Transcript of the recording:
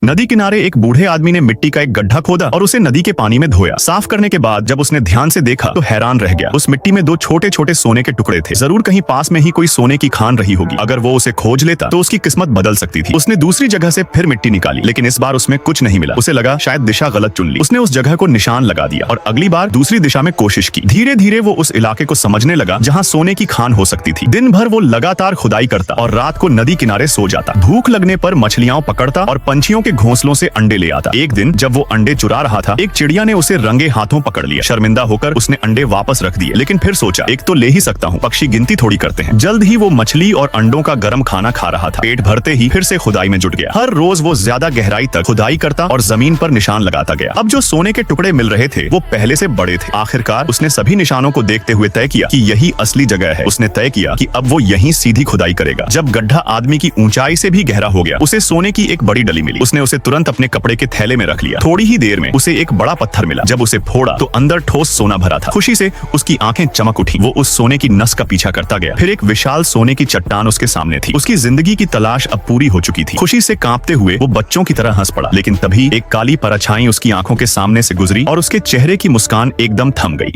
नदी किनारे एक बूढ़े आदमी ने मिट्टी का एक गड्ढा खोदा और उसे नदी के पानी में धोया। साफ करने के बाद जब उसने ध्यान से देखा तो हैरान रह गया। उस मिट्टी में दो छोटे छोटे सोने के टुकड़े थे। जरूर कहीं पास में ही कोई सोने की खान रही होगी। अगर वो उसे खोज लेता तो उसकी किस्मत बदल सकती थी। उसने दूसरी जगह से फिर मिट्टी निकाली, लेकिन इस बार उसमें कुछ नहीं मिला। उसे लगा शायद दिशा गलत चुन ली। उसने उस जगह को निशान लगा दिया और अगली बार दूसरी दिशा में कोशिश की। धीरे धीरे वो उस इलाके को समझने लगा जहाँ सोने की खान हो सकती थी। दिन भर वो लगातार खुदाई करता और रात को नदी किनारे सो जाता। भूख लगने पर मछलियां पकड़ता और पंछियों के घोंसलों से अंडे ले आता। एक दिन जब वो अंडे चुरा रहा था, एक चिड़िया ने उसे रंगे हाथों पकड़ लिया। शर्मिंदा होकर उसने अंडे वापस रख दिए, लेकिन फिर सोचा एक तो ले ही सकता हूँ, पक्षी गिनती थोड़ी करते हैं। जल्द ही वो मछली और अंडों का गर्म खाना खा रहा था। पेट भरते ही फिर से खुदाई में जुट गया। हर रोज वो ज्यादा गहराई तक खुदाई करता और जमीन पर निशान लगाता गया। अब जो सोने के टुकड़े मिल रहे थे वो पहले से बड़े थे। आखिरकार उसने सभी निशानों को देखते हुए तय किया कि यही असली जगह है। उसने तय किया कि अब वो यहीं सीधी खुदाई करेगा। जब गड्ढा आदमी की ऊंचाई से भी गहरा हो गया, उसे सोने की एक बड़ी डली मिली। उसने उसे तुरंत अपने कपड़े के थैले में रख लिया। थोड़ी ही देर में उसे एक बड़ा पत्थर मिला। जब उसे फोड़ा तो अंदर ठोस सोना भरा था। खुशी से उसकी आंखें चमक उठी। वो उस सोने की नस का पीछा करता गया। फिर एक विशाल सोने की चट्टान उसके सामने थी। उसकी जिंदगी की तलाश अब पूरी हो चुकी थी। खुशी से कांपते हुए वो बच्चों की तरह हंस पड़ा। लेकिन तभी एक काली परछाई उसकी आंखों के सामने से गुजरी और उसके चेहरे की मुस्कान एकदम थम गई।